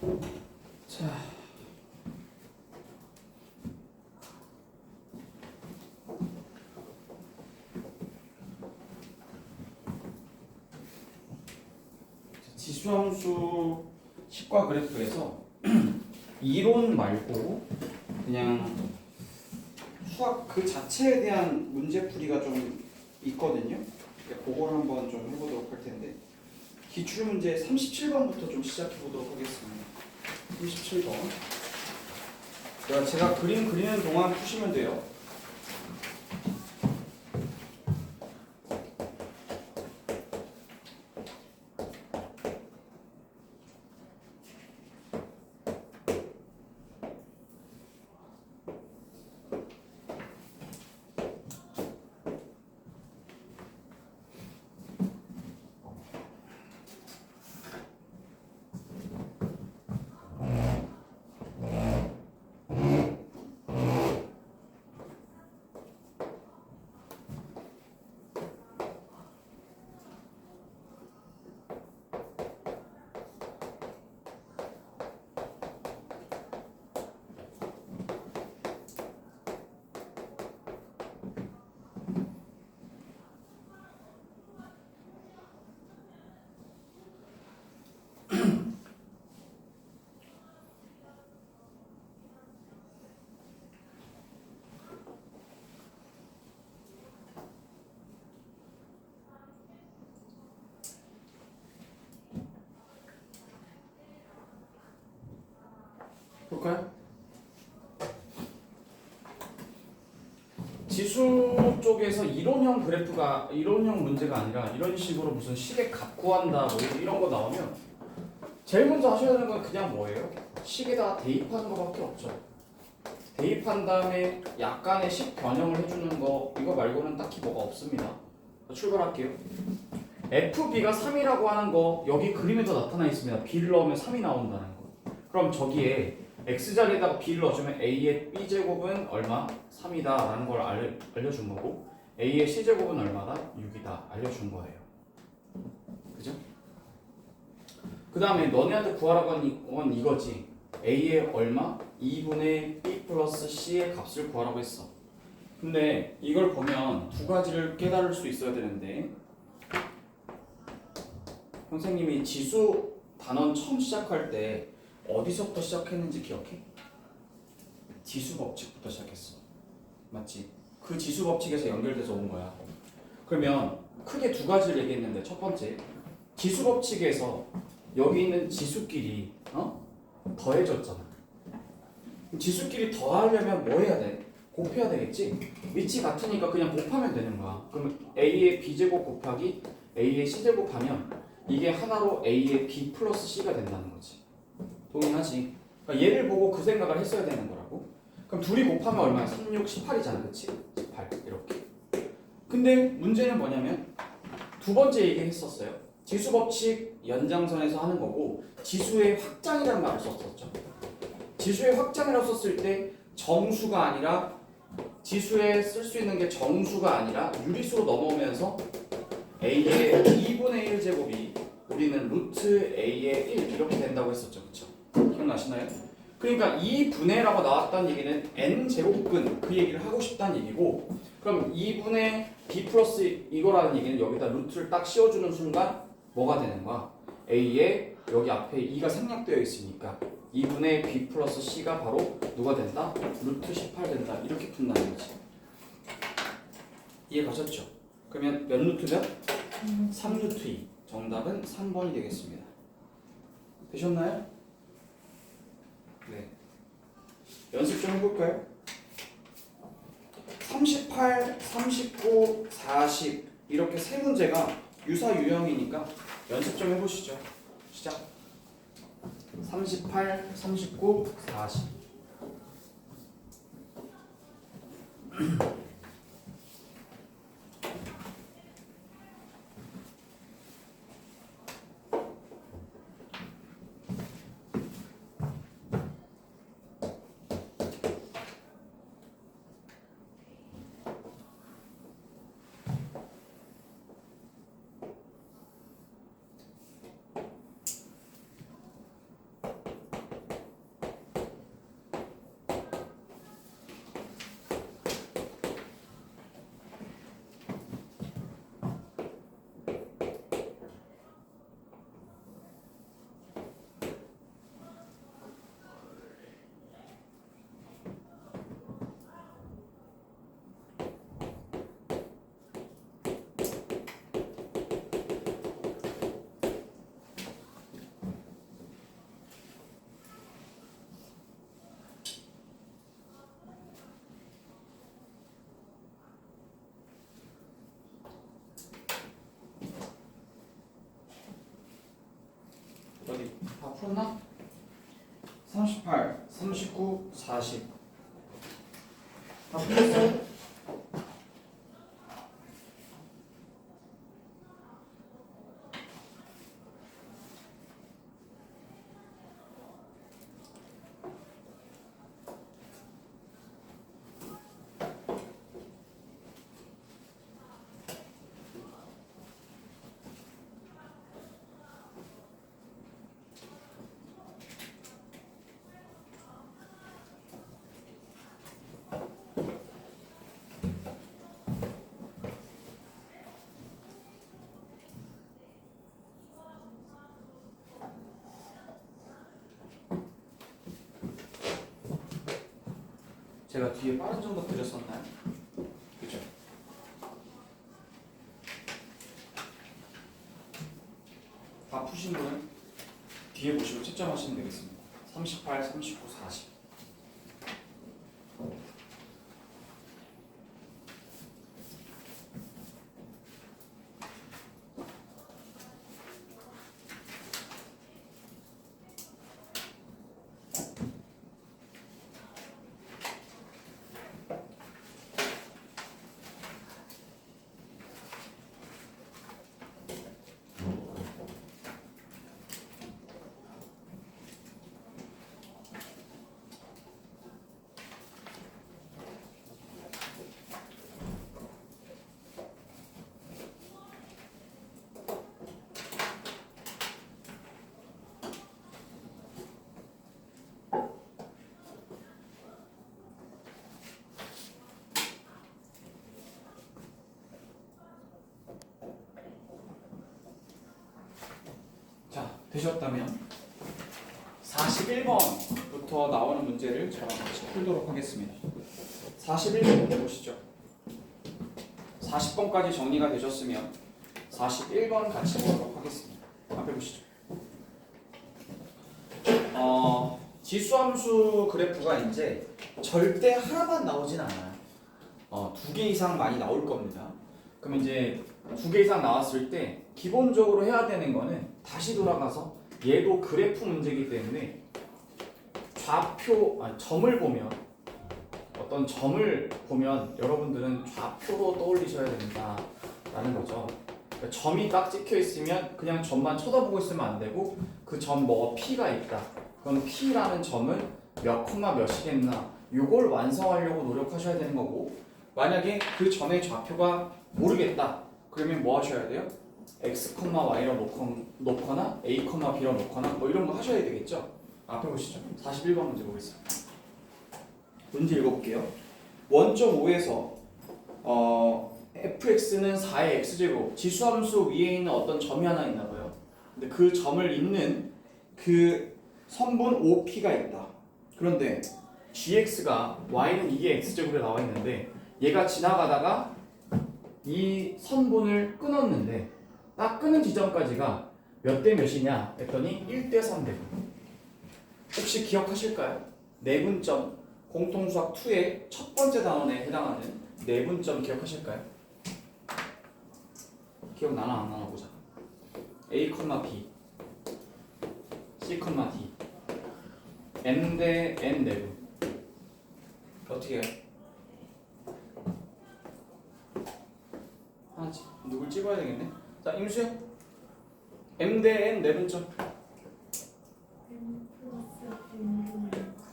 자, 지수함수 식과 그래프에서 이론 말고 그냥 수학 그 자체에 대한 문제풀이가 좀 있거든요. 그걸 한번 좀 해보도록 할 텐데 기출문제 37번부터 좀 시작해 보도록 하겠습니다. 37번. 제가 그림 그리는 동안 푸시면 돼요. 볼까요? 지수 쪽에서 이론형 문제가 아니라 이런 식으로 무슨 식의 값 구한다 뭐 이런 거 나오면 제일 먼저 하셔야 되는 건 그냥 뭐예요? 식에다 대입하는 거밖에 없죠. 대입한 다음에 약간의 식 변형을 해주는 거 이거 말고는 딱히 뭐가 없습니다. 출발할게요. FB가 3이라고 하는 거 여기 그림에도 나타나 있습니다. B를 넣으면 3이 나온다는 거. 그럼 저기에 X자리에다가 B를 넣어주면 A의 B제곱은 얼마? 3이다 라는 걸 알려준 거고 A의 C제곱은 얼마다? 6이다 알려준 거예요. 그죠? 그 다음에 너네한테 구하라고 한 건 이거지. A의 얼마? 2분의 B 플러스 C의 값을 구하라고 했어. 근데 이걸 보면 두 가지를 깨달을 수 있어야 되는데 선생님이 지수 단원 처음 시작할 때 어디서부터 시작했는지 기억해? 지수 법칙부터 시작했어. 맞지? 그 지수 법칙에서 연결돼서 온 거야. 그러면 크게 두 가지를 얘기했는데 첫 번째, 지수 법칙에서 여기 있는 지수끼리 더해졌잖아. 지수끼리 더하려면 뭐 해야 돼? 곱해야 되겠지? 위치 같으니까 그냥 곱하면 되는 거야. 그러면 A의 B제곱 곱하기 A의 C제곱 하면 이게 하나로 A의 B 플러스 C가 된다는 거지. 동의하지? 그러니까 얘를 보고 그 생각을 했어야 되는 거라고. 그럼 둘이 곱하면 얼마야? 3, 6, 18이잖아. 그치? 18 이렇게. 근데 문제는 뭐냐면 두 번째 얘기 했었어요. 지수 법칙 연장선에서 하는 거고 지수의 확장이라는 말을 썼었죠. 지수의 확장이라고 썼을 때 정수가 아니라 지수에 쓸 수 있는 게 정수가 아니라 유리수로 넘어오면서 A의 2분의 1 제곱이 우리는 루트 A의 1 이렇게 된다고 했었죠. 그쵸? 기억나시나요? 그러니까 이 분해라고 나왔다는 얘기는 n제곱근 그 얘기를 하고 싶다는 얘기고 그럼 2분의 b 플러스 이거라는 얘기는 여기다 루트를 딱 씌워주는 순간 뭐가 되는 거야? a에 여기 앞에 2가 생략되어 있으니까 2분의 b 플러스 c가 바로 누가 된다? 루트 18 된다. 이렇게 푼다는 거지. 이해 가셨죠? 그러면 몇 루트면? 3루트 2. 정답은 3번이 되겠습니다. 되셨나요? 네. 연습 좀 해볼까요? 38, 39, 40 이렇게 세 문제가 유사 유형이니까 연습 좀 해보시죠. 시작. 38, 39, 40. 어디 다 풀었나? 38, 39, 40 다 풀었어요? 제가 뒤에 빠른 정도 그렸었나요? 그죠? 다 푸신 분은 뒤에 보시고 채점하시면 되겠습니다. 38, 39, 40 자, 되셨다면 41번부터 나오는 문제를 저랑 같이 풀도록 하겠습니다. 41번 보시죠. 40번까지 정리가 되셨으면 41번 같이 보도록 하겠습니다. 앞에 보시죠. 지수함수 그래프가 이제 절대 하나만 나오진 않아요. 두 개 이상 많이 나올 겁니다. 그럼 이제 두 개 이상 나왔을 때 기본적으로 해야 되는 거는 다시 돌아가서 얘도 그래프 문제이기 때문에 점을 보면 어떤 점을 보면 여러분들은 좌표로 떠올리셔야 된다라는 거죠. 그러니까 점이 딱 찍혀 있으면 그냥 점만 쳐다보고 있으면 안 되고 그 점 뭐 P가 있다. 그럼 P라는 점을 몇 콤마 몇이겠나 이걸 완성하려고 노력하셔야 되는 거고 만약에 그 점의 좌표가 모르겠다. 그러면 뭐 하셔야 돼요? x, y로 놓거나 a, b로 놓거나 뭐 이런 거 하셔야 되겠죠? 앞에 보시죠. 41번 문제 보겠습니다. 문제 읽어볼게요. 원점 5에서 fx는 4의 x제곱 지수함수 위에 있는 어떤 점이 하나 있나 봐요. 근데 그 점을 잇는 그 선분 OP가 있다. 그런데 gx가 y는 이게 x제곱에 나와 있는데 얘가 지나가다가 이 선분을 끊었는데 딱 끊은 지점까지가 몇 대 몇이냐 했더니 1대 3대분. 혹시 기억하실까요? 내분점 공통수학 2의 첫 번째 단원에 해당하는 내분점 기억하실까요? 기억나나 안 나나 보자. A, B, C, D n 대 n 내분 어떻게 해요? 누굴 찍어야 되겠네. 자, 임수야. m 대 n 내분점.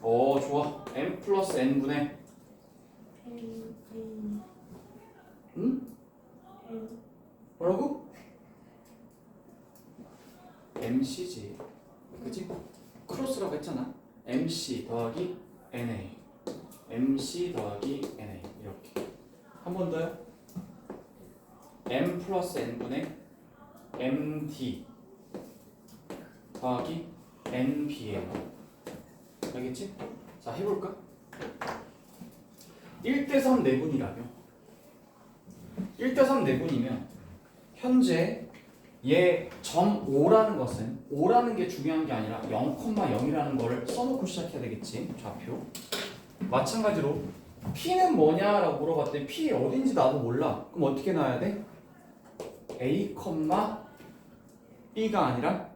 오, 좋아. m 플러스 n 분의 응? 뭐라고? mc지. 그치? 크로스라고 했잖아. mc 더하기 na. mc 더하기 na. 이렇게. 한 번 더요. m 플러스 n분의 md 더하기 nbm. 알겠지? 자, 해볼까? 1대 3 내분이라며. 1대 3 내분이면 현재 얘 점 5라는 것은 5라는 게 중요한 게 아니라 0,0이라는 거를 써놓고 시작해야 되겠지. 좌표. 마찬가지로 P는 뭐냐라고 물어봤더니 P 어딘지 나도 몰라. 그럼 어떻게 놔야 돼? A, B가 아니라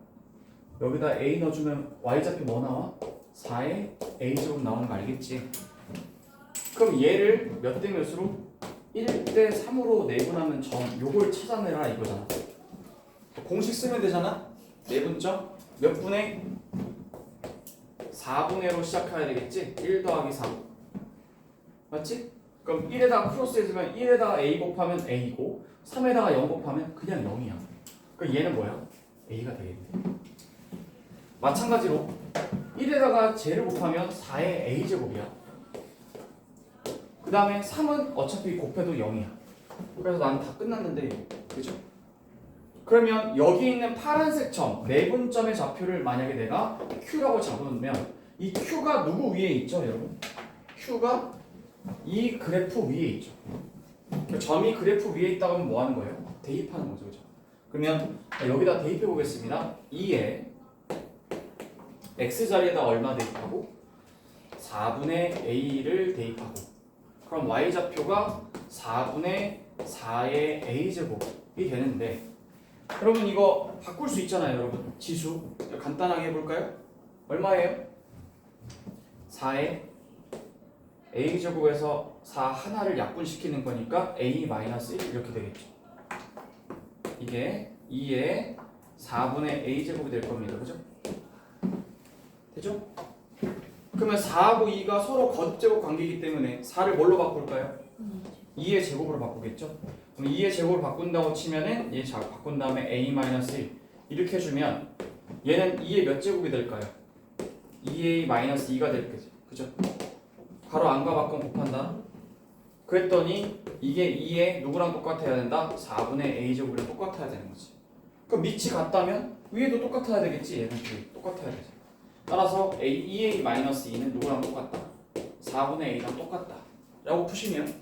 여기다 a 넣어주면 y좌표 뭐 나와? 4의 a제곱 나오는 거 알겠지? 그럼 얘를 몇 대 몇으로? 1대 3으로 내분하면 점 요걸 찾아내라 이거잖아. 공식 쓰면 되잖아. 내분점 몇 분의 4분의로 시작해야 되겠지? 1 더하기 4 맞지? 그럼 1에다가 크로스 해주면 1에다가 a 곱하면 a고 3에다가 0 곱하면 그냥 0이야. 그럼 얘는 뭐야? a가 되겠네. 마찬가지로 1에다가 쟤를 곱하면 4의 a제곱이야. 그 다음에 3은 어차피 곱해도 0이야. 그래서 나는 다 끝났는데 그죠? 그러면 여기 있는 파란색 점, 내분점의 좌표를 만약에 내가 Q라고 잡으면 이 Q가 누구 위에 있죠 여러분? Q가 이 그래프 위에 있죠. 점이 그래프 위에 있다고 하면 뭐 하는 거예요? 대입하는 거죠. 그죠? 그러면 여기다 대입해 보겠습니다. 2에 X자리에다 얼마 대입하고 4분의 A를 대입하고 그럼 Y좌표가 4분의 4의 A제곱이 되는데 여러분 이거 바꿀 수 있잖아요 여러분. 지수 간단하게 해볼까요? 얼마예요? 4의 A제곱에서 4 하나를 약분시키는 거니까 A-1 이렇게 되겠죠. 이게 2의 4분의 A제곱이 될 겁니다. 그죠? 되죠? 그러면 4하고 2가 서로 거듭제곱 관계이기 때문에 4를 뭘로 바꿀까요? 2의 제곱으로 바꾸겠죠? 그럼 2의 제곱을 바꾼다고 치면은 얘 바꾼 다음에 A-1 이렇게 해주면 얘는 2의 몇 제곱이 될까요? 2A-2가 될 거죠. 그죠? 바로 안과 밖은 곱한다. 그랬더니 이게 2의 누구랑 똑같아야 된다? 4분의 A제곱이랑 똑같아야 되는 거지. 그럼 밑이 같다면 위에도 똑같아야 되겠지. 얘는 똑같아야 되지. 따라서 2A-2는 누구랑 똑같다? 4분의 A랑 똑같다 라고 푸시면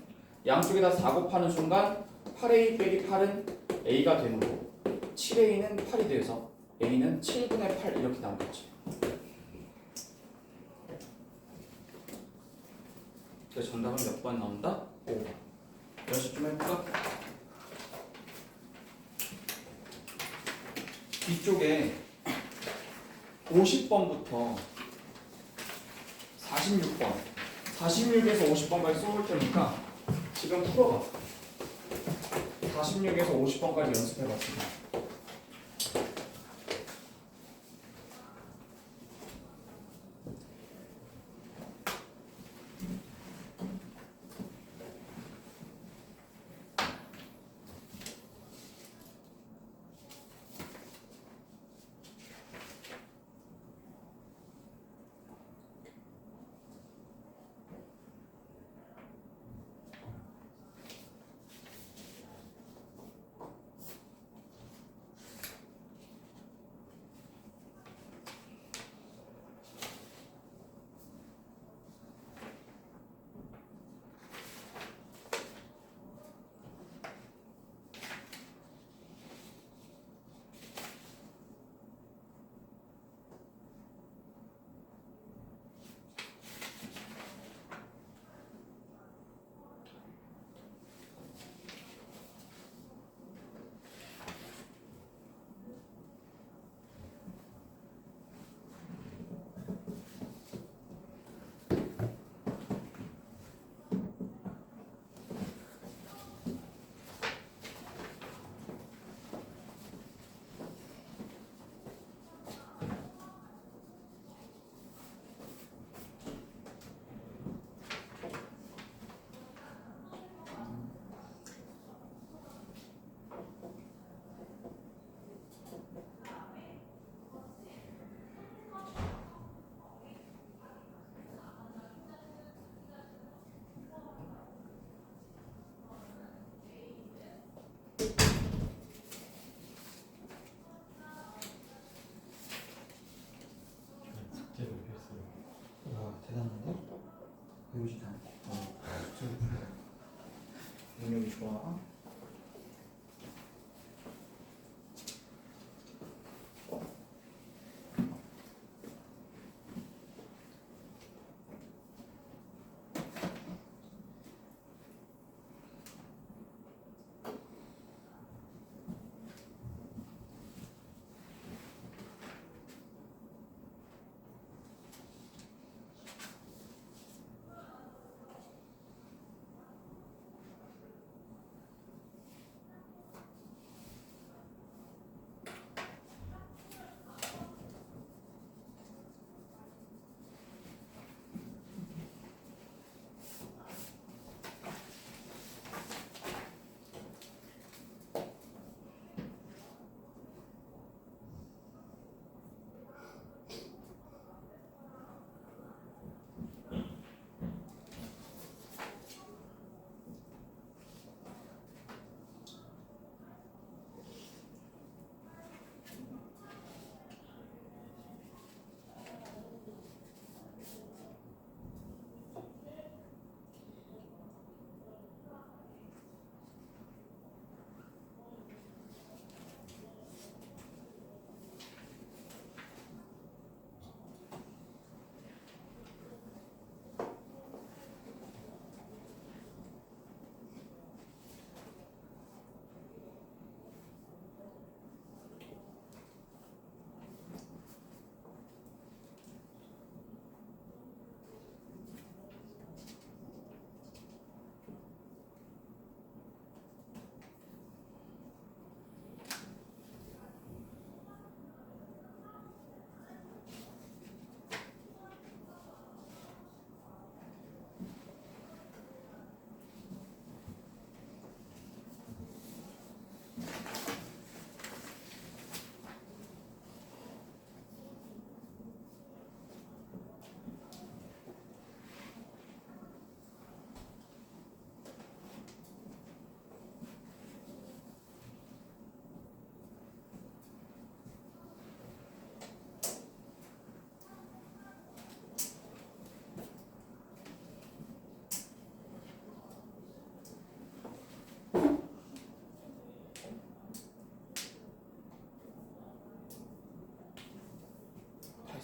양쪽에다 4 곱하는 순간 8A 빼기 8은 A가 되는 거고 7A는 8이 돼서 A는 7분의 8 이렇게 나오겠지. 그래서 정답은 몇 번 나온다? 5번. 연습 좀 해볼까? 뒤쪽에 50번부터 46번 46에서 50번까지 써볼 테니까 지금 풀어봐. 46에서 50번까지 연습해봤습니다. 와 대단한데? 배우지도 않고 능력이 좋아.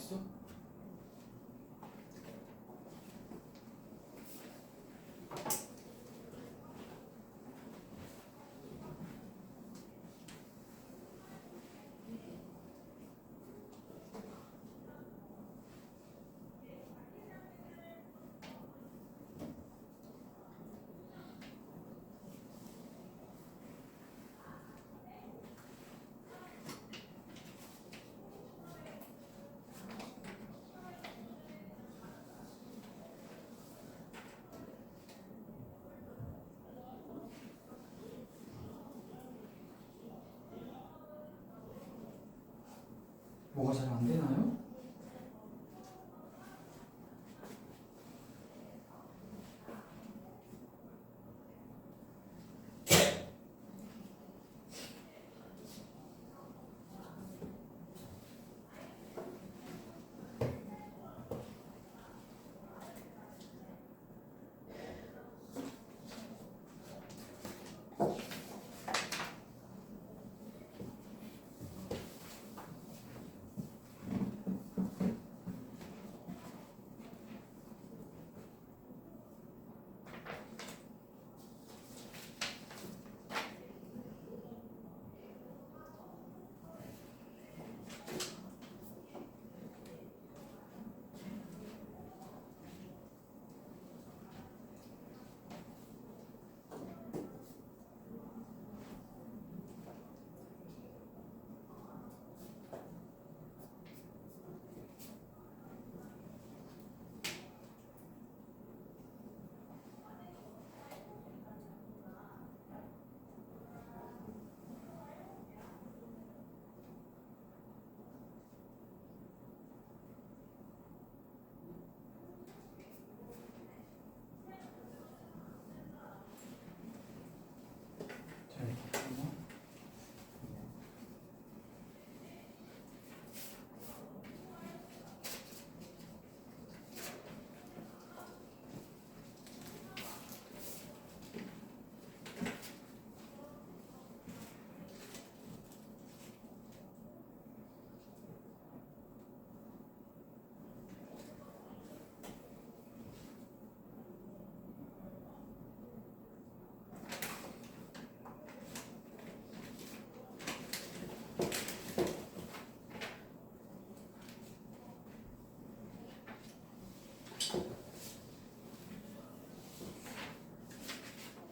없어? 뭐가 잘 안 되나요?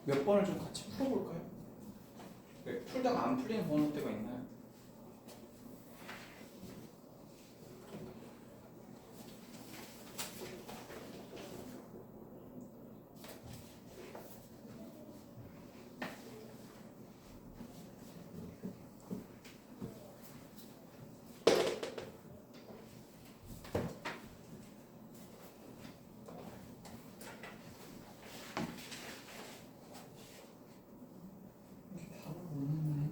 몇 번을 좀 같이 풀어볼까요? 네, 풀다가 안 풀리는 번호 때가 있나요? 답을 못 넣네.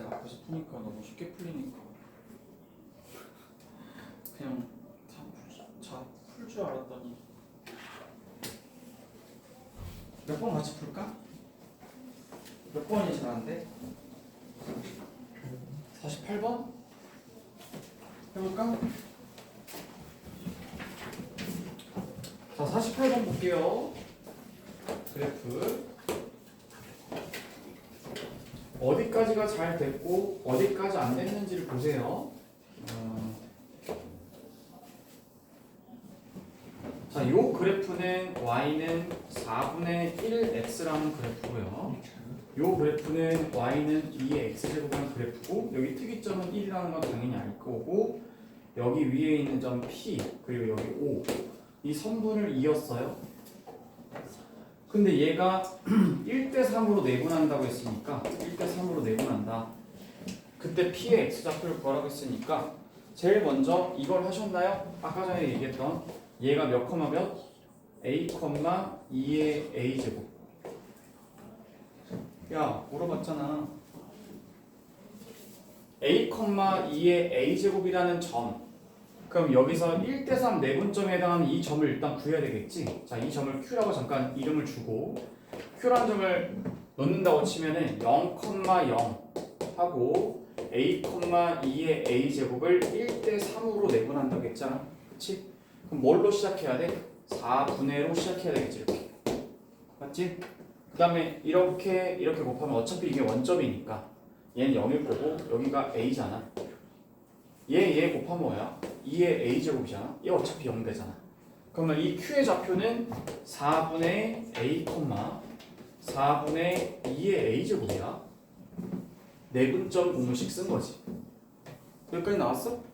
제가 앞에서 푸니까 너무 쉽게 풀리니까 그냥 풀 줄 알았더니 몇 번 같이 풀까? 몇 번이 잘하는데? 48번? 해볼까? 자, 48번 볼게요. 그래프 어디까지가 잘 됐고 어디까지 안 됐는지를 보세요. 자, 요 그래프는 y는 4분의 1x라는 그래프고요. 요 그래프는 y는 2의 x제곱이라는 그래프고, 여기 특이점은 1이라는 건 당연히 알 거고, 여기 위에 있는 점 p 그리고 여기 5, 이 선분을 이었어요. 근데 얘가 1대3으로 내분한다고 했으니까 1대3으로 내분한다. 그때 p의 x좌표를 구하라고 했으니까 제일 먼저 이걸 하셨나요? 아까 전에 얘기했던 얘가 몇 컴마 몇? a, 2의 a제곱. 야, 물어봤잖아. a, 2의 a제곱이라는 점. 그럼 여기서 1대3 내분점에 해당하는 이 점을 일단 구해야 되겠지. 자, 이 점을 q라고 잠깐 이름을 주고, q라는 점을 넣는다고 치면은 0, 0 하고 a, 2의 a제곱을 1대3으로 내분한다고 했잖아. 그치? 그럼 뭘로 시작해야 돼? 4분의로 시작해야 되겠지, 이렇게. 맞지? 그 다음에 이렇게 곱하면 어차피 이게 원점이니까 얘는 0일 거고 여기가 a잖아. 얘 곱하면 뭐야? 2의 a제곱이잖아. 얘 어차피 0 되잖아. 그러면 이 q의 좌표는 4분의 a, 4분의 2의 a제곱이야. 내분점 공식 쓴 거지. 여기까지 나왔어?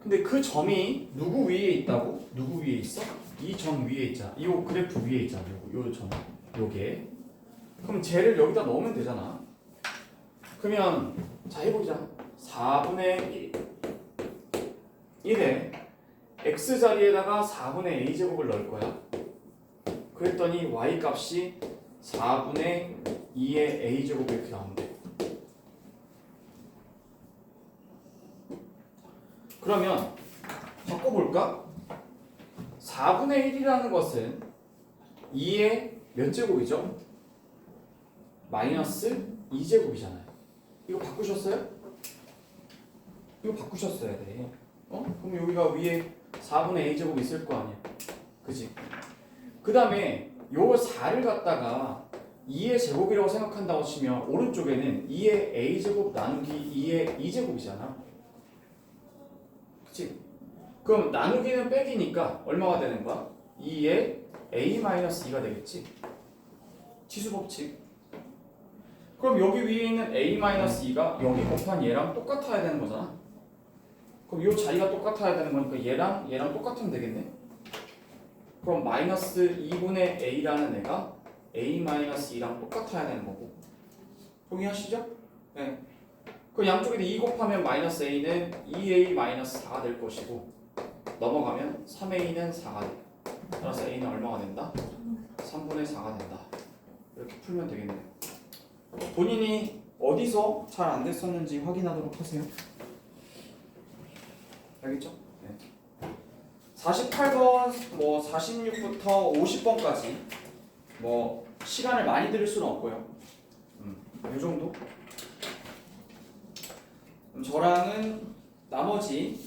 근데 그 점이 누구 위에 있다고? 누구 위에 있어? 이 점 위에 있잖아. 이 그래프 위에 있잖아. 요 점. 요게. 그럼 쟤를 여기다 넣으면 되잖아. 그러면 자, 해보자. 4분의 1에 x 자리에다가 4분의 a제곱을 넣을 거야. 그랬더니 y 값이 4분의 2의 a제곱 이렇게 나온대. 그러면 바꿔볼까? 4분의 1이라는 것은 2의 몇 제곱이죠? 마이너스 2제곱이잖아요. 이거 바꾸셨어요? 이거 바꾸셨어야 돼. 그럼 여기가 위에 4분의 a제곱 있을 거 아니야. 그지? 그 다음에 요 4를 갖다가 2의 제곱이라고 생각한다고 치면 오른쪽에는 2의 a제곱 나누기 2의 2제곱이잖아. 그치? 그럼 나누기는 빼기니까 얼마가 되는 거야? 2의 a-2가 되겠지? 치수법칙. 그럼 여기 위에 있는 a-2가 여기 곱한 얘랑 똑같아야 되는 거잖아. 그럼 이 자리가 똑같아야 되는 거니까 얘랑 똑같으면 되겠네. 그럼 마이너스 2분의 a라는 애가 a-2랑 똑같아야 되는 거고. 동의하시죠? 네. 그 양쪽에 2 곱하면 마이너스 a는 2a-4가 될 것이고, 넘어가면 3a는 4가 돼. 따라서 a는 얼마가 된다? 3분의 4가 된다. 이렇게 풀면 되겠네요. 본인이 어디서 잘 안 됐었는지 확인하도록 하세요. 알겠죠? 네. 48번, 46부터 50번까지 시간을 많이 들일 수는 없고요. 이 정도? 저랑은 나머지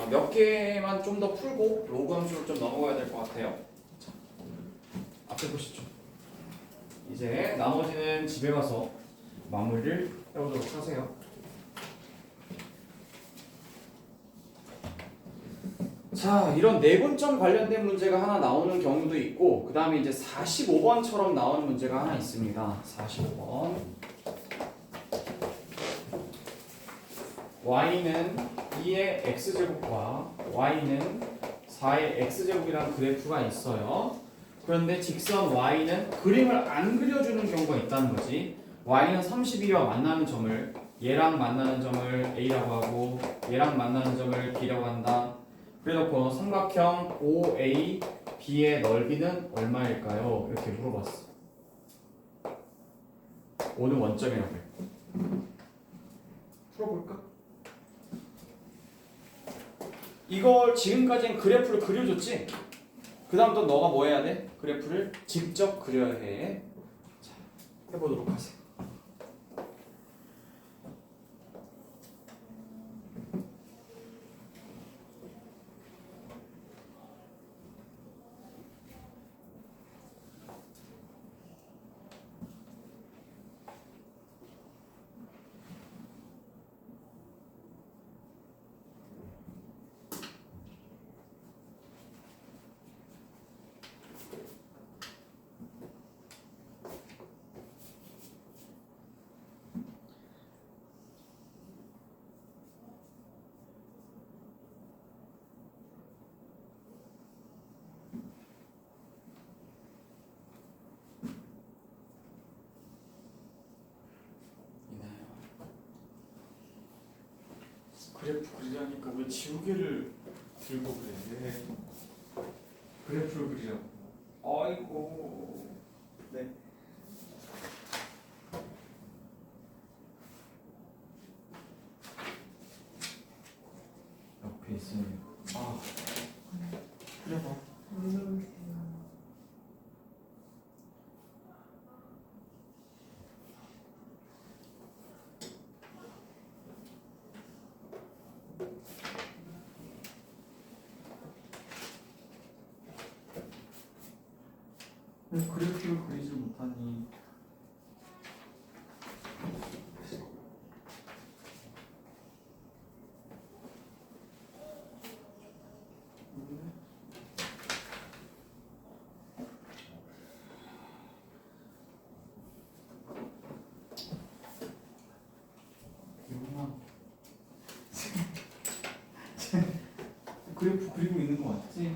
몇 개만 좀 더 풀고 로그 함수로 좀 넘어가야 될 것 같아요. 자, 앞에 보시죠. 이제 나머지는 집에 가서 마무리를 해보도록 하세요. 자, 이런 내분점 관련된 문제가 하나 나오는 경우도 있고, 그 다음에 이제 45번처럼 나오는 문제가 하나 있습니다. 45번. y는 2의 x제곱과 y는 4의 x제곱이라는 그래프가 있어요. 그런데 직선 y는 그림을 안 그려주는 경우가 있다는 거지. y는 32와 만나는 점을, 얘랑 만나는 점을 a라고 하고 얘랑 만나는 점을 b라고 한다. 그래놓고 삼각형 OA, B의 넓이는 얼마일까요? 이렇게 물어봤어. 5는 원점이라고 해. 풀어볼까? 이걸 지금까지는 그래프를 그려줬지? 그 다음부터 너가 뭐 해야 돼? 그래프를 직접 그려야 해. 자, 해보도록 하세요. 그래프 그리라니까 왜 지우개를 들고 그래? 그래프를 그리라고. 아이고. 네. 옆에 있으면. 아. 그래봐. 왜 그래프를 그리지 못하니? 그래프 그리고 있는 거 맞지?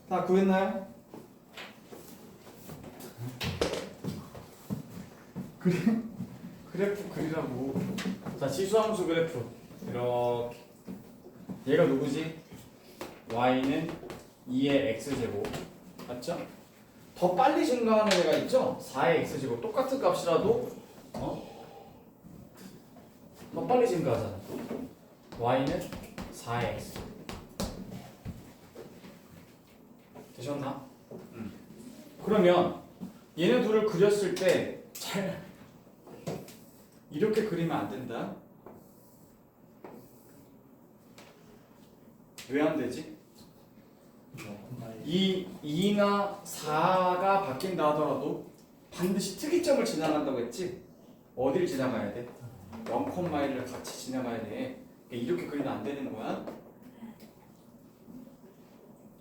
다 구했나요? 그래프 그리라고. 자, 지수함수 그래프 이렇게. 얘가 누구지? y는 2의 x제곱 맞죠? 더 빨리 증가하는 애가 있죠? 4의 x제곱 똑같은 값이라도 더 빨리 증가하잖아. y는 4의 x 되셨나? 그러면 얘네 둘을 그렸을 때 잘 이렇게 그리면 안 된다. 왜 안 되지? 이 2나 4가 바뀐다 하더라도 반드시 특이점을 지나간다고 했지? 어디를 지나가야 돼? 0,1을 같이 지나가야 돼. 이렇게 그리면 안 되는 거야.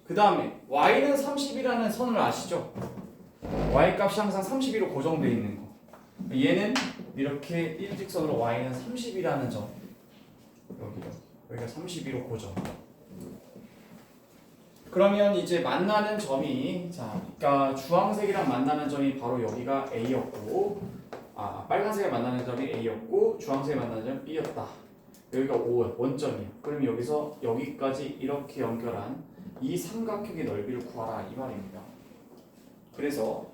그 다음에 y는 30이라는 선을 아시죠? y 값이 항상 32로 고정되어 있는 거. 얘는 이렇게 일직선으로 y는 30이라는 점. 여기가 32로 고정. 그러면 이제 만나는 점이 그러니까 주황색이랑 만나는 점이 바로 여기가 A였고, 빨간색에 만나는 점이 A였고, 주황색에 만나는 점이 B였다. 여기가 5 원점이에요. 그럼 여기서 여기까지 이렇게 연결한 이 삼각형의 넓이를 구하라 이 말입니다. 그래서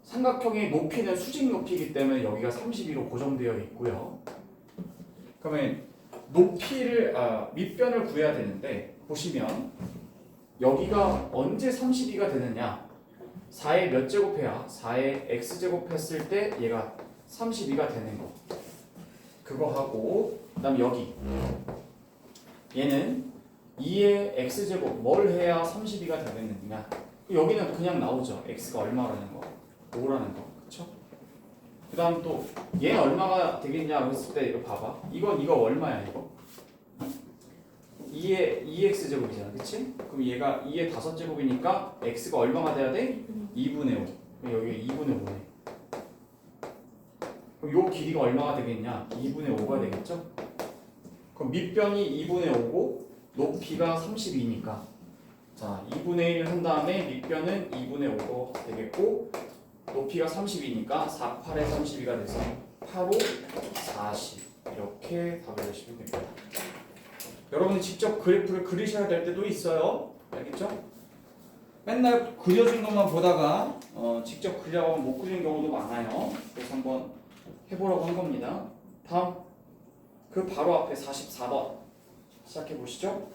삼각형의 높이는 수직 높이이기 때문에 여기가 32로 고정되어 있고요. 그러면 높이를 밑변을 구해야 되는데 보시면 여기가 언제 32가 되느냐? 4의 몇 제곱해야 4의 x제곱 했을 때 얘가 32가 되는 거. 그거 하고 그다음 여기 얘는 2의 x제곱 뭘 해야 32가 되겠느냐? 여기는 그냥 나오죠. x가 얼마라는 거. 5라는 거. 그쵸? 그 다음 또 얘 얼마가 되겠냐 했을 때 이거 봐봐. 이거 얼마야 이거? 2의 2x제곱이잖아. 그치? 그럼 얘가 2의 5제곱이니까 x가 얼마가 돼야 돼? 2분의 5. 여기 2분의 5네. 그럼 요 길이가 얼마가 되겠냐? 2분의 5가 되겠죠? 그럼 밑변이 2분의 5고 높이가 32니까 자 2분의 1을 한 다음에 밑변은 2분의 5가 되겠고 높이가 32니까 4, 8에 32가 돼서 8, 5, 40 이렇게 답을 내시면 됩니다. 여러분이 직접 그래프를 그리셔야 될 때도 있어요. 알겠죠? 맨날 그려준 것만 보다가 직접 그리라고 하면 못 그리는 경우도 많아요. 그래서 한번 해보라고 한 겁니다. 다음 그 바로 앞에 44번 시작해 보시죠.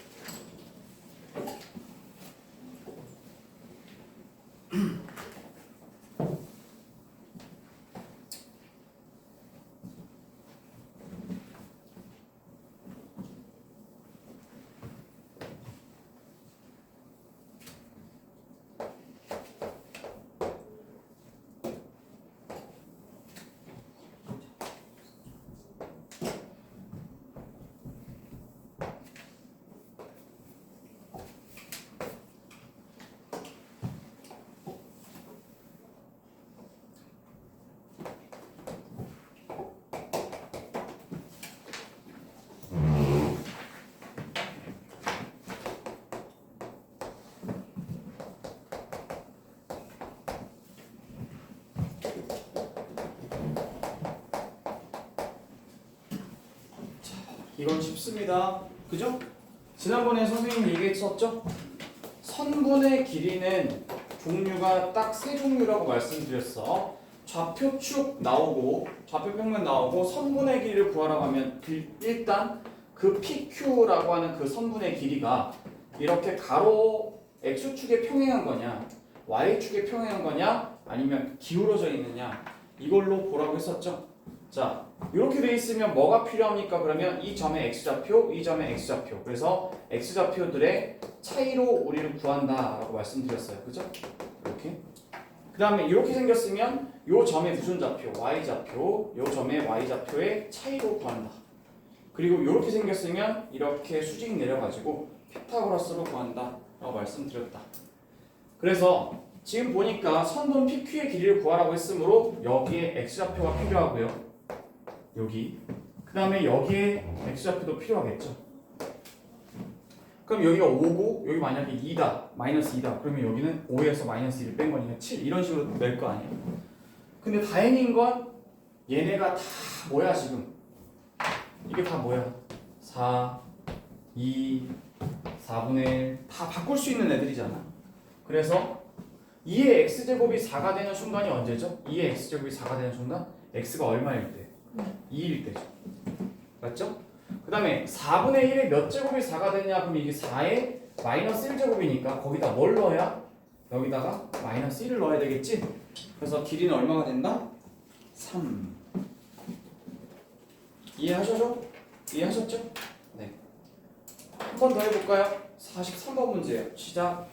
이건 쉽습니다. 그죠? 지난번에 선생님이 얘기했었죠? 선분의 길이는 종류가 딱 세 종류라고 말씀드렸어. 좌표축 나오고 좌표 평면 나오고 선분의 길이를 구하라고 하면 일단 그 PQ라고 하는 그 선분의 길이가 이렇게 가로 X축에 평행한 거냐 Y축에 평행한 거냐 아니면 기울어져 있느냐 이걸로 보라고 했었죠. 자 이렇게 돼 있으면 뭐가 필요합니까? 그러면 이 점의 X좌표, 이 점의 X좌표. 그래서 X좌표들의 차이로 우리를 구한다라고 말씀드렸어요. 그죠? 이렇게. 그 다음에 이렇게 생겼으면 이 점의 무슨 좌표? Y좌표. 이 점의 Y좌표의 차이로 구한다. 그리고 이렇게 생겼으면 이렇게 수직 내려가지고 피타고라스로 구한다 라고 말씀드렸다. 그래서 지금 보니까 선분 PQ의 길이를 구하라고 했으므로 여기에 X좌표가 필요하고요. 여기 그 다음에 여기에 X좌표도 필요하겠죠. 그럼 여기가 5고 여기 만약에 2다 마이너스 2다 그러면 여기는 5에서 마이너스 1을 뺀 거니까 7 이런 식으로 낼 거 아니에요. 근데 다행인 건 얘네가 다 뭐야 지금 이게 다 뭐야 4, 2, 4분의 1 다 바꿀 수 있는 애들이잖아. 그래서 2의 x제곱이 4가 되는 순간이 언제죠? 2의 x제곱이 4가 되는 순간 x가 얼마일 때? 2일 때죠. 맞죠? 그 다음에 4분의 1의 몇 제곱이 4가 되냐? 그럼 이게 4의 마이너스 1제곱이니까 거기다 뭘 넣어야? 여기다가 마이너스 1을 넣어야 되겠지? 그래서 길이는 얼마가 된다? 3 이해하셨죠? 이해하셨죠? 네. 한 번 더 해볼까요? 43번 문제예요. 시작.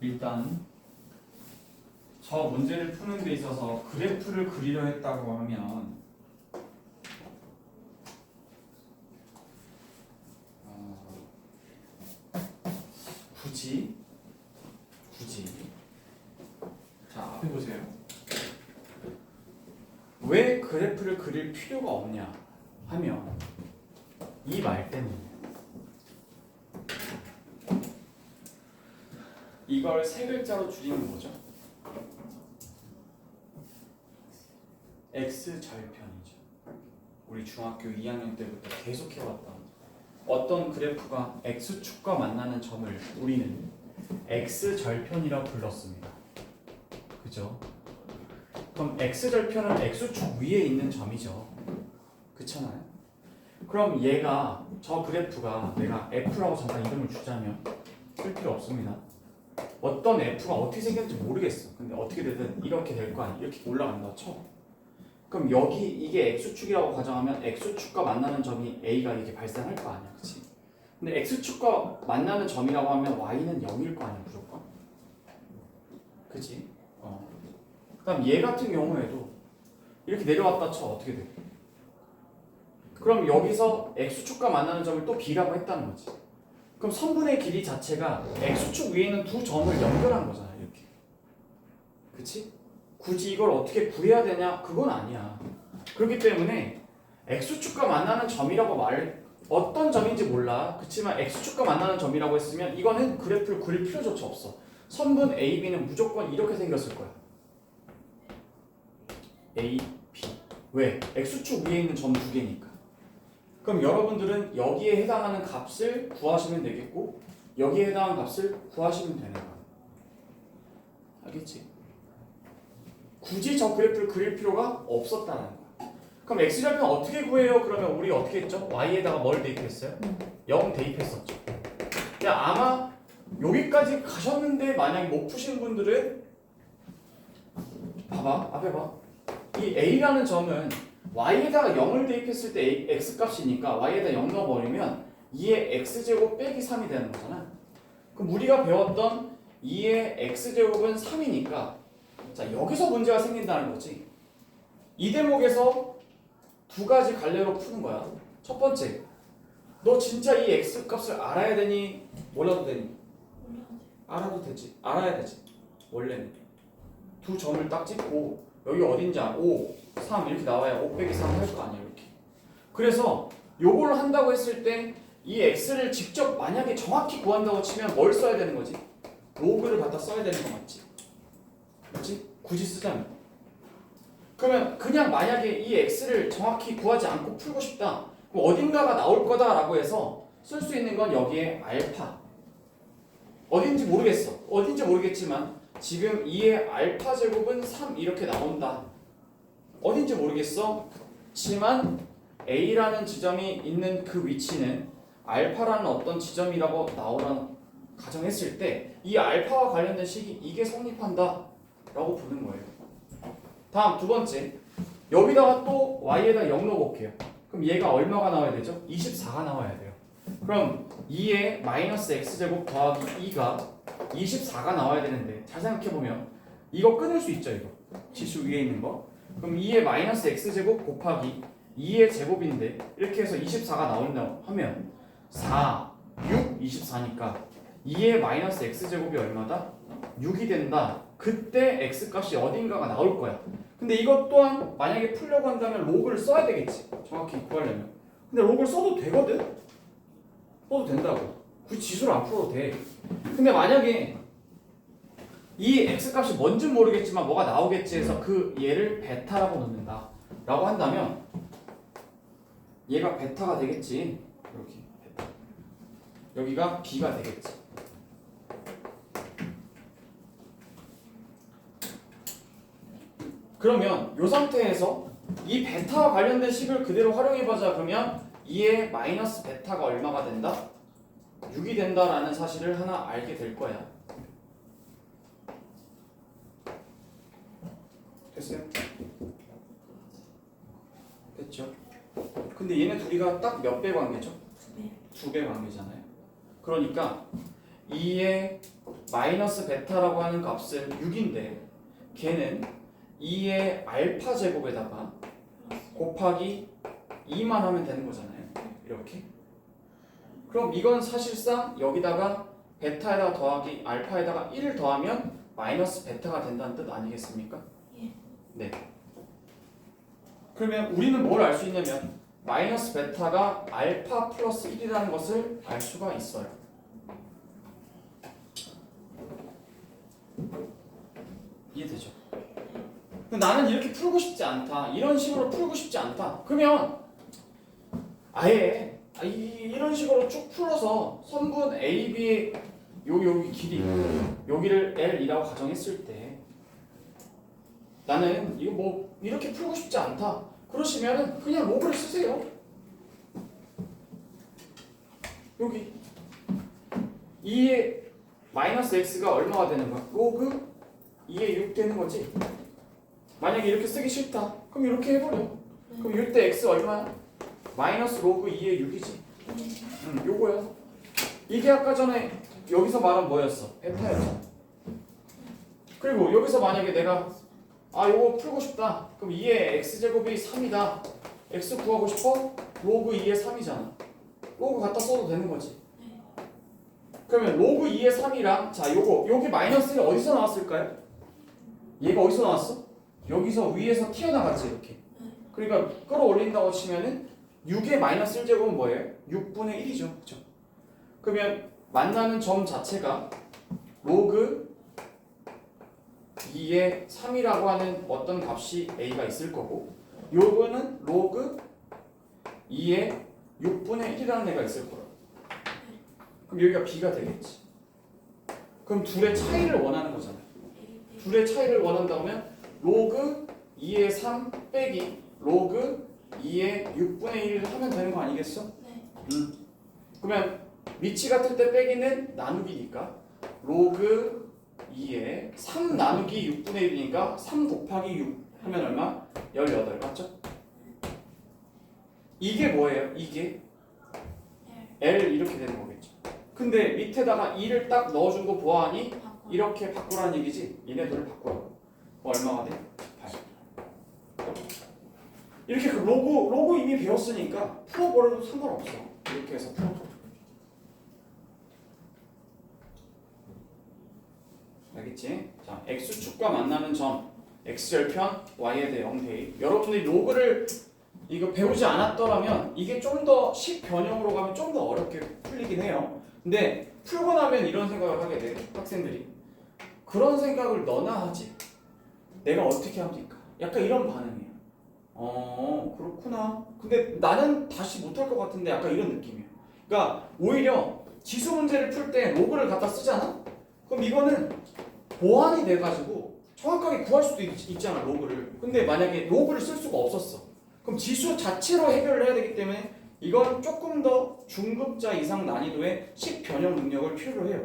일단 저 문제를 푸는 데 있어서 그래프를 그리려 했다고 하면 굳이 자 앞에 보세요. 왜 그래프를 그릴 필요가 없냐 하면 이 말 때문에 이걸 세 글자로 줄이면 뭐죠? X절편이죠. 우리 중학교 2학년 때부터 계속 해왔던 어떤 그래프가 X축과 만나는 점을 우리는 X절편이라고 불렀습니다. 그죠? 그럼 X절편은 X축 위에 있는 점이죠. 그렇잖아요? 그럼 얘가 저 그래프가 내가 F라고 잠깐 이름을 주자면 쓸 필요 없습니다. 어떤 F가 어떻게 생겼는지 모르겠어. 근데 어떻게 되든 이렇게 될 거 아니야. 이렇게 올라간다 쳐. 그럼 여기 이게 X축이라고 가정하면 X축과 만나는 점이 A가 이렇게 발생할 거 아니야. 그치? 근데 X축과 만나는 점이라고 하면 Y는 0일 거 아니야. 무조건. 그치? 그다음 얘 같은 경우에도 이렇게 내려왔다 쳐. 어떻게 돼? 그럼 여기서 X축과 만나는 점을 또 B라고 했다는 거지. 그럼 선분의 길이 자체가 X축 위에 있는 두 점을 연결한 거잖아. 이렇게. 그치? 굳이 이걸 어떻게 구해야 되냐? 그건 아니야. 그렇기 때문에 X축과 만나는 점이라고 어떤 점인지 몰라. 그치만 X축과 만나는 점이라고 했으면 이거는 그래프를 그릴 필요조차 없어. 선분 AB는 무조건 이렇게 생겼을 거야. A, B. 왜? X축 위에 있는 점 두 개니까. 그럼 여러분들은 여기에 해당하는 값을 구하시면 되겠고 여기에 해당하는 값을 구하시면 되는 거야. 알겠지? 굳이 저 그래프를 그릴 필요가 없었다는 거야. 그럼 X절편 어떻게 구해요? 그러면 우리 어떻게 했죠? Y에다가 뭘 대입했어요? 0 대입했었죠. 그냥 아마 여기까지 가셨는데 만약에 못 푸신 분들은 봐봐. 앞에 봐. 이 A라는 점은 Y에다가 0을 대입했을 때 X값이니까 Y에다 0 넣어버리면 2의 X제곱 빼기 3이 되는 거잖아. 그럼 우리가 배웠던 2의 X제곱은 3이니까 자 여기서 문제가 생긴다는 거지. 이 대목에서 두 가지 갈래로 푸는 거야. 첫 번째, 너 진짜 이 X값을 알아야 되니 몰라도 되니? 알아도 되지. 알아야 되지. 원래는 두 점을 딱 찍고 여기 어딘지 5, 3 이렇게 나와야 5 빼기 3 할 거 아니야 이렇게. 그래서 요걸 한다고 했을 때 이 x를 직접 만약에 정확히 구한다고 치면 뭘 써야 되는 거지? 로그를 갖다 써야 되는 거 맞지? 맞지? 굳이 쓰자면. 그러면 그냥 만약에 이 x를 정확히 구하지 않고 풀고 싶다. 그럼 어딘가가 나올 거다라고 해서 쓸 수 있는 건 여기에 알파. 어딘지 모르겠어. 어딘지 모르겠지만 지금 2의 알파 제곱은 3 이렇게 나온다. 어딘지 모르겠어. 그렇지만 A라는 지점이 있는 그 위치는 알파라는 어떤 지점이라고 나오라는 가정했을 때 이 알파와 관련된 식이 이게 성립한다 라고 보는 거예요. 다음 두 번째, 여기다가 또 y에다 0 넣어볼게요. 그럼 얘가 얼마가 나와야 되죠? 24가 나와야 돼요. 그럼 2의 마이너스 x제곱 더하기 2가 24가 나와야 되는데 잘 생각해보면 이거 끊을 수 있죠. 이거 지수 위에 있는 거. 그럼 2의 마이너스 x제곱 곱하기 2의 제곱인데 이렇게 해서 24가 나온다고 하면 4, 6, 24니까 2의 마이너스 x제곱이 얼마다? 6이 된다. 그때 x값이 어딘가가 나올 거야. 근데 이것 또한 만약에 풀려고 한다면 로그를 써야 되겠지. 정확히 구하려면. 근데 로그를 써도 되거든? 써도 된다고. 굳이 지수를 안 풀어도 돼. 근데 만약에 이 x값이 뭔지 모르겠지만 뭐가 나오겠지 해서 그 얘를 베타라고 놓는다 라고 한다면 얘가 베타가 되겠지. 이렇게 베타. 여기가 b가 되겠지. 그러면 이 상태에서 이 베타와 관련된 식을 그대로 활용해보자. 그러면 2의 마이너스 베타가 얼마가 된다? 6이 된다라는 사실을 하나 알게 될 거야. 됐어요? 됐죠? 근데 얘네 둘이가 딱 몇 배 관계죠? 2배 관계잖아요. 그러니까 2의 마이너스 베타라고 하는 값은 6인데 걔는 2의 알파 제곱에다가 곱하기 2만 하면 되는 거잖아요. 이렇게. 그럼 이건 사실상 여기다가 베타에다가 더하기 알파에다가 1을 더하면 마이너스 베타가 된다는 뜻 아니겠습니까? 네. 그러면 우리는 뭘 알 수 있냐면 마이너스 베타가 알파 플러스 1이라는 것을 알 수가 있어요. 이해되죠? 근데 나는 이렇게 풀고 싶지 않다. 이런 식으로 풀고 싶지 않다. 그러면 아예 이런 식으로 쭉 풀어서 선분 A, B의 여기 길이 여기를 L이라고 가정했을 때 나는 이거 뭐 이렇게 풀고 싶지 않다. 그러시면은 그냥 로그를 쓰세요. 여기 2의 마이너스 x가 얼마가 되는 거야? 로그 2의 6 되는 거지. 만약에 이렇게 쓰기 싫다. 그럼 이렇게 해버려. 그럼 이럴 때 x 얼마야? 마이너스 로그 2의 6이지. 요거야. 이게 아까 전에 여기서 말한 뭐였어? 베타였잖아. 그리고 여기서 만약에 내가 요거 풀고 싶다. 그럼 2의 x제곱이 3이다. x 구하고 싶어? 로그 2의 3이잖아. 로그 갖다 써도 되는 거지. 그러면 로그 2의 3이랑 자 요거 여기 마이너스 1 어디서 나왔을까요? 얘가 어디서 나왔어? 여기서 위에서 튀어나갔지 이렇게. 그러니까 끌어올린다고 치면은 6의 마이너스 1제곱은 뭐예요? 6분의 1이죠. 그죠? 그러면 만나는 점 자체가 로그 2의 3이라고 하는 어떤 값이 A가 있을 거고 요거는 로그 2의 6분의 1이라는 애가 있을 거라고. 그럼 여기가 B가 되겠지. 그럼 둘의 차이를 원하는 거잖아요. 둘의 차이를 원한다면 로그 2의 3 빼기 로그 2의 6분의 1을 하면 되는 거 아니겠어? 네. 그러면 위치 같을 때 빼기는 나누기니까 로그 2의 3 나누기 6분의 1이니까 3 곱하기 6 하면 얼마? 18 맞죠? 이게 뭐예요? 이게 L 이렇게 되는 거겠죠. 근데 밑에다가 2를 딱 넣어준 거 보아하니 이렇게 바꾸라는 얘기지? 얘네들을 바꾸라고. 얼마가 돼? 8. 이렇게 그 로고 이미 배웠으니까 풀어버려도 상관없어. 이렇게 해서 풀어도. 알겠지? 자, x축과 만나는 점 x절편 y에 대해 0 대입. 여러분들이 로그를 이거 배우지 않았더라면 이게 좀 더 식변형으로 가면 좀 더 어렵게 풀리긴 해요. 근데 풀고 나면 이런 생각을 하게 돼. 학생들이. 그런 생각을 너나 하지. 내가 어떻게 하면 될까? 약간 이런 반응이에요. 그렇구나. 근데 나는 다시 못할 것 같은데 약간 이런 느낌이에요. 그러니까 오히려 지수 문제를 풀 때 로그를 갖다 쓰잖아? 그럼 이거는 보완이 돼가지고 정확하게 구할 수도 있잖아, 로그를. 근데 만약에 로그를 쓸 수가 없었어. 그럼 지수 자체로 해결을 해야 되기 때문에 이건 조금 더 중급자 이상 난이도의 식변형 능력을 필요로 해요.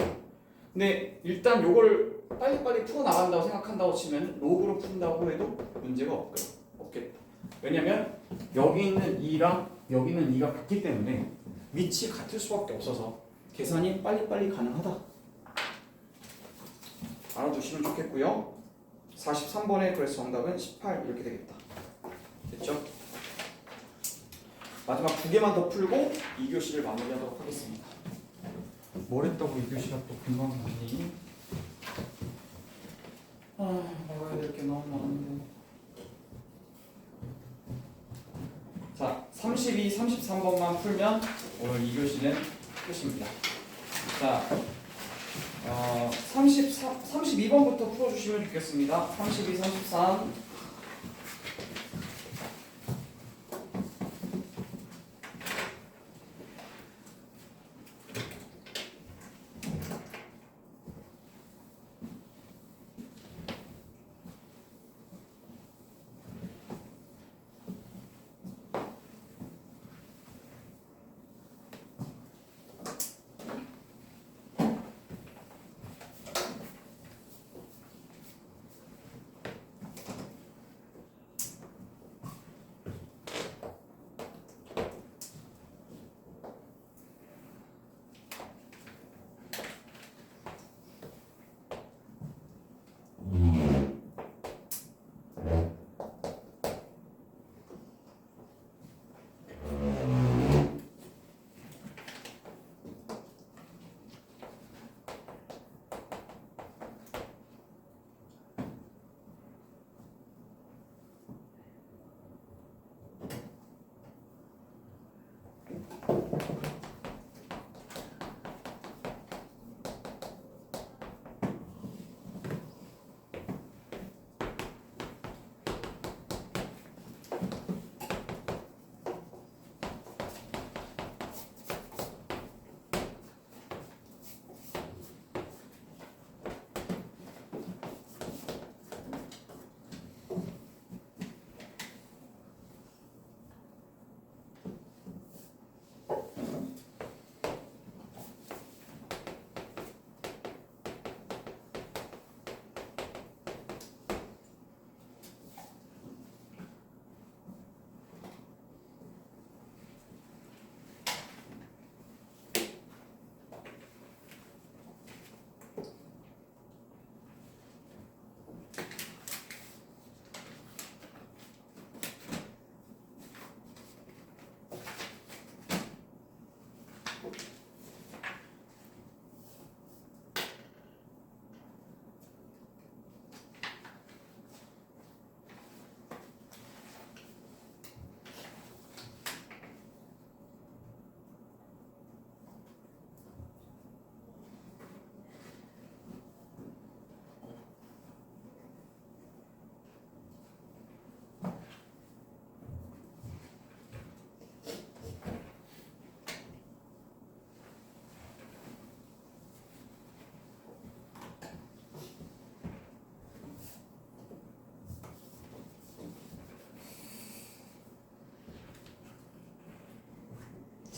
근데 일단 요걸 빨리빨리 풀어나간다고 생각한다고 치면 로그로 푼다고 해도 문제가 없겠다. 왜냐면 여기 있는 2랑 여기 있는 2가 같기 때문에 위치 같을 수밖에 없어서 계산이 빨리빨리 가능하다. 알아두시면 좋겠고요. 43번의 그래서 정답은 18 이렇게 되겠다. 됐죠? 마지막 2개만 더 풀고 2교시를 마무리하도록 하겠습니다. 뭘 했다고 2교시가 또 금방 가니? 먹어야 될 게 너무 많은데. 자, 32, 33번만 풀면 오늘 2교시는 끝입니다. 자, 32번부터 풀어주시면 좋겠습니다. 32, 33.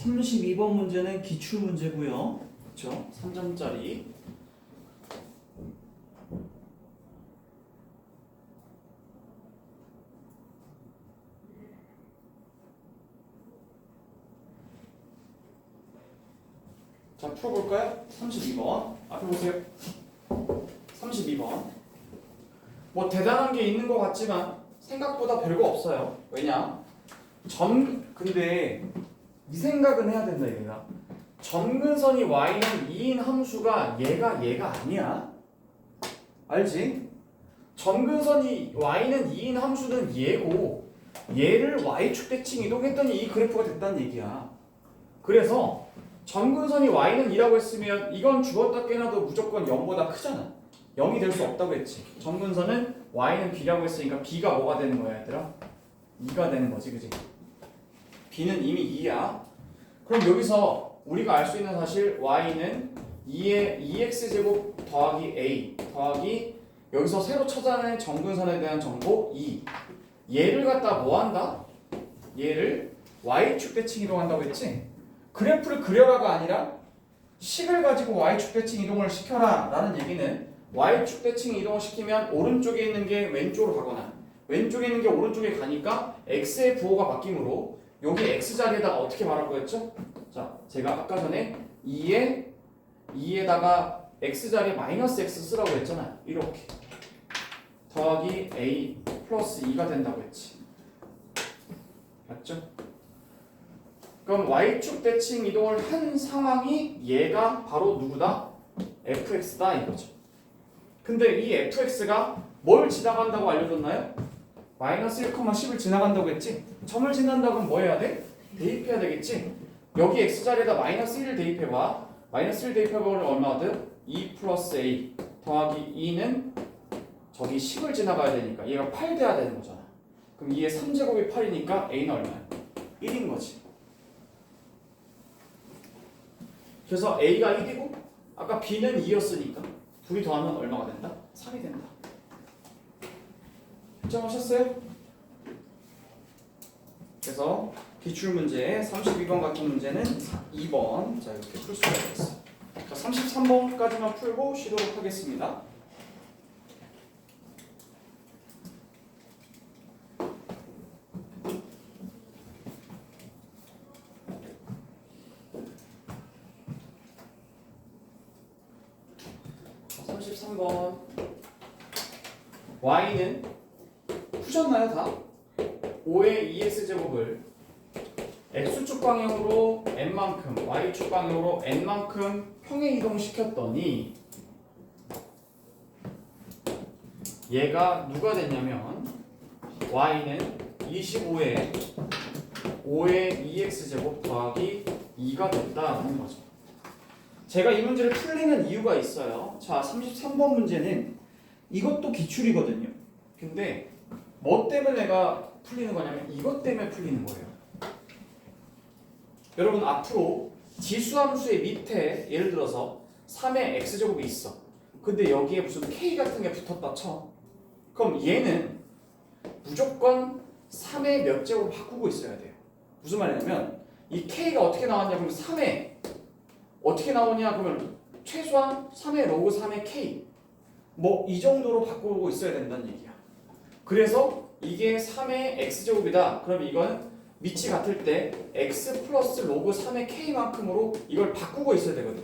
32번 문제는 기출 문제고요. 그렇죠? 3점짜리. 자, 풀어볼까요? 32번. 앞에 보세요. 32번. 뭐 대단한 게 있는 것 같지만 생각보다 별거 없어요. 왜냐? 근데 이 생각은 해야 된다 얘가. 점근선이 y는 2인 함수가 얘가 아니야. 알지? 점근선이 y는 2인 함수는 얘고 얘를 y축 대칭 이동했더니 이 그래프가 됐다는 얘기야. 그래서 점근선이 y는 2라고 했으면 이건 죽었다 깨나도 무조건 0보다 크잖아. 0이 될 수 없다고 했지. 점근선은 y는 b라고 했으니까 b가 뭐가 되는 거야 얘들아? 2가 되는 거지, 그지? b는 이미 2야. 그럼 여기서 우리가 알 수 있는 사실 y는 2의 2x제곱 더하기 a 더하기 여기서 새로 찾아낸 점근선에 대한 정보 2. 얘를 갖다 뭐 한다? 얘를 y축 대칭 이동한다고 했지? 그래프를 그려라가 아니라 식을 가지고 y축 대칭 이동을 시켜라 라는 얘기는 y축 대칭 이동을 시키면 오른쪽에 있는 게 왼쪽으로 가거나 왼쪽에 있는 게 오른쪽에 가니까 x의 부호가 바뀌므로 여기 x자리에다가 어떻게 말하고 했죠? 자, 제가 아까 전에 2에다가 x자리에 마이너스 x 쓰라고 했잖아요. 이렇게 더하기 a 플러스 2가 된다고 했지. 맞죠? 그럼 y축 대칭 이동을 한 상황이 얘가 바로 누구다? fx다 이거죠. 근데 이 fx가 뭘 지나간다고 알려줬나요? 마이너스 1,10을 지나간다고 했지? 점을 지난다고 하면 뭐 해야 돼? 대입해야 되겠지? 여기 x자리에다 마이너스 1을 대입해봐. 마이너스 1 대입해보면 얼마거든? 2 플러스 a 더하기 2는 저기 10을 지나가야 되니까 얘가 8 돼야 되는 거잖아. 그럼 2의 3제곱이 8이니까 a는 얼마야? 1인 거지. 그래서 a가 1이고 아까 b는 2였으니까 둘이 더하면 얼마가 된다? 3이 된다. 결정하셨어요? 그래서 기출문제 32번 같은 문제는 2번 자 이렇게 풀 수가 있겠어. 자 33번까지만 풀고 쉬도록 하겠습니다. 자, 33번 y는 푸셨나요 다? 5의 2x제곱을 x축 방향으로 n만큼 y축 방향으로 n만큼 평행 이동시켰더니 얘가 누가 됐냐면 y는 25에 5의 2x제곱 더하기 2가 됐다는 거죠. 제가 이 문제를 풀리는 이유가 있어요. 자 33번 문제는 이것도 기출이거든요. 근데 뭐 때문에 내가 풀리는 거냐면 이것 때문에 풀리는 거예요. 여러분 앞으로 지수함수의 밑에 예를 들어서 3의 x제곱이 있어. 근데 여기에 무슨 k 같은 게 붙었다 쳐. 그럼 얘는 무조건 3의 몇 제곱을 바꾸고 있어야 돼요. 무슨 말이냐면 이 k가 어떻게 나왔냐 그러면 3의 어떻게 나오냐 그러면 최소한 3의 로그 3의 k 뭐 이 정도로 바꾸고 있어야 된다는 얘기야. 그래서 이게 3의 x제곱이다. 그럼 이건 밑이 같을 때 x 플러스 로그 3의 k만큼으로 이걸 바꾸고 있어야 되거든.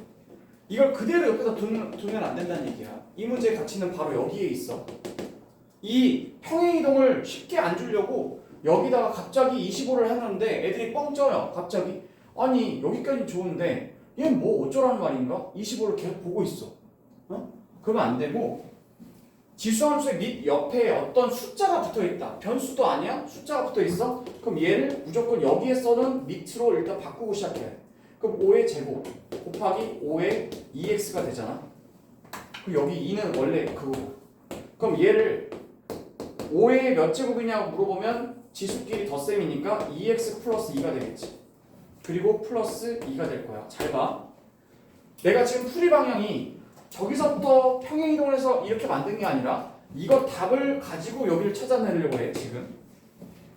이걸 그대로 옆에다 두면 안 된다는 얘기야. 이 문제의 가치는 바로 여기에 있어. 이 평행이동을 쉽게 안 주려고 여기다가 갑자기 25를 해놨는데 애들이 뻥 쪄요. 갑자기 아니 여기까지 좋은데 얘는 뭐 어쩌라는 말인가? 25를 계속 보고 있어. 그러면 안 되고 지수함수의 밑 옆에 어떤 숫자가 붙어있다. 변수도 아니야? 숫자가 붙어있어? 그럼 얘를 무조건 여기에서는 밑으로 일단 바꾸고 시작해. 그럼 5의 제곱 곱하기 5의 2x가 되잖아. 그럼 여기 2는 원래 그거고. 그럼 얘를 5의 몇 제곱이냐고 물어보면 지수끼리 덧셈이니까 2x 플러스 2가 되겠지. 그리고 플러스 2가 될 거야. 잘 봐. 내가 지금 풀이 방향이 저기서부터 평행이동을 해서 이렇게 만든 게 아니라 이거 답을 가지고 여기를 찾아내려고 해 지금.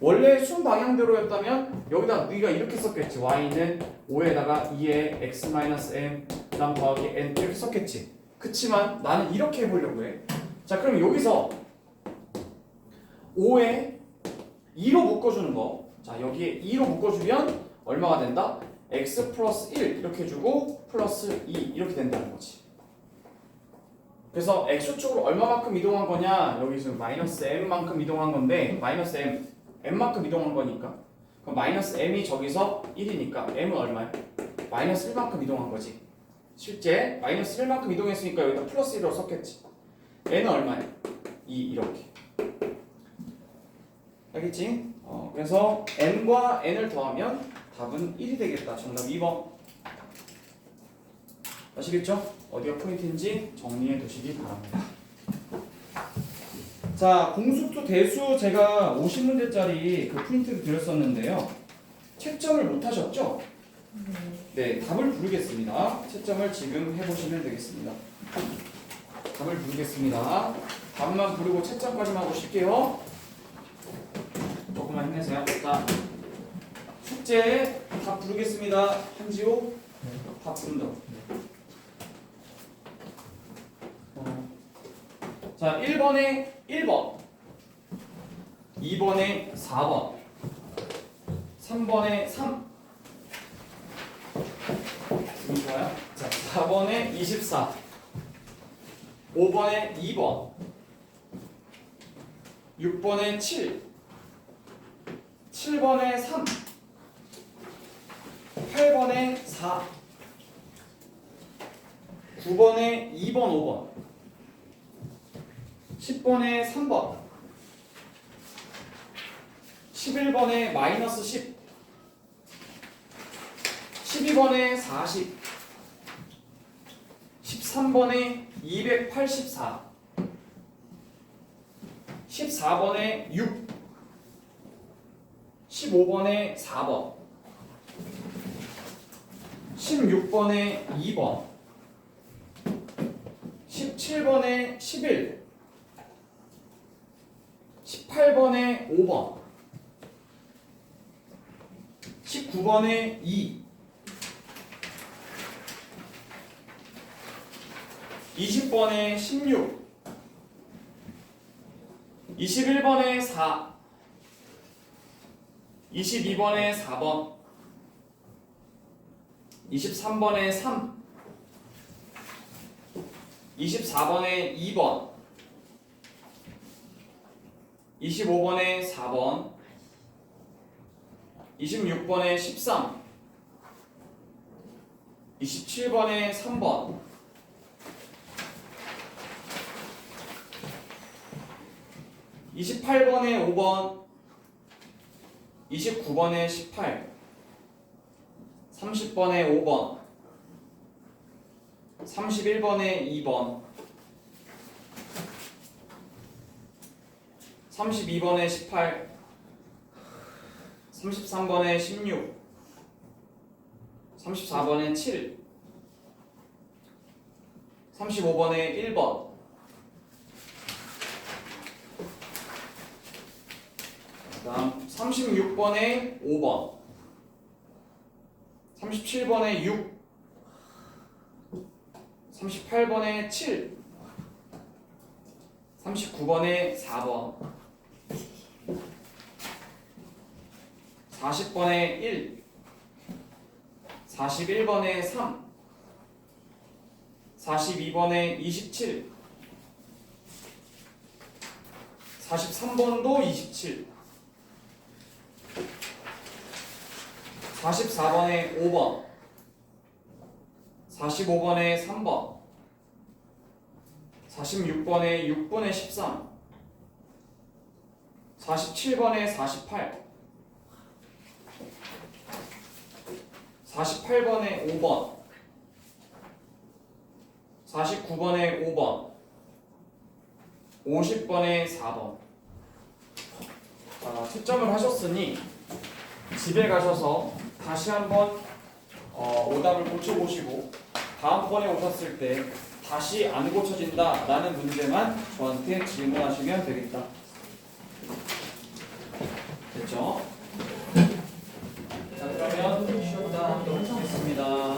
원래 순 방향대로였다면 여기다 네가 이렇게 썼겠지. y는 5에다가 2에 x-m 그다음 더하기 n 이렇게 썼겠지. 그치만 나는 이렇게 해보려고 해. 자, 그럼 여기서 5에 2로 묶어주는 거. 자, 여기에 2로 묶어주면 얼마가 된다? x 플러스 1 이렇게 해주고 플러스 2 이렇게 된다는 거지. 그래서 x축으로 얼마만큼 이동한 거냐? 여기서 마이너스 m만큼 이동한 건데 마이너스 m만큼 이동한 거니까 그럼 마이너스 m이 저기서 1이니까 m은 얼마야? 마이너스 1만큼 이동한 거지. 실제 마이너스 1만큼 이동했으니까 여기다 플러스 1로 썼겠지. n은 얼마야? 2 이렇게. 알겠지? 그래서 n과 n을 더하면 답은 1이 되겠다. 정답 2번. 아시겠죠? 어디가 포인트인지 정리해 두시기 바랍니다. 자, 공수투 대수 제가 50문제짜리 그 프린트를 드렸었는데요. 채점을 못 하셨죠? 네, 답을 부르겠습니다. 채점을 지금 해보시면 되겠습니다. 답을 부르겠습니다. 답만 부르고 채점까지만 하고 쉴게요. 조금만 힘내세요. 자, 숙제 답 부르겠습니다. 한지호 답 부른다. 자, 1번에 1번, 2번에 4번, 3번에 3. 좋아요. 자, 4번에 24, 5번에 2번, 6번에 7, 7번에 3, 8번에 4, 9번에 2번, 5번, 10번에 3번, 11번에 마이너스 10, 12번에 40, 13번에 284, 14번에 6, 15번에 4번, 16번에 2번, 17번에 11, 18번에 5번, 19번에 2, 20번에 16, 21번에 4, 22번에 4번, 23번에 3, 24번에 2번, 25번에 4번, 26번에 13, 27번에 3번, 28번에 5번, 29번에 18, 30번에 5번, 31번에 2번, 32번에 18, 33번에 16, 34번에 7, 35번에 1번, 그 다음 36번에 5번, 37번에 6, 38번에 7, 39번에 4번, 40번에 1, 41번에 3, 42번에 27, 43번도 27, 44번에 5번, 45번에 3번, 46번에 6분의 13, 47번에 48, 48번에 5번, 49번에 5번, 50번에 4번. 자, 채점을 하셨으니 집에 가셔서 다시 한번 오답을 고쳐보시고 다음번에 오셨을 때 다시 안 고쳐진다 라는 문제만 저한테 질문하시면 되겠다. 됐죠? 수고하셨습니다.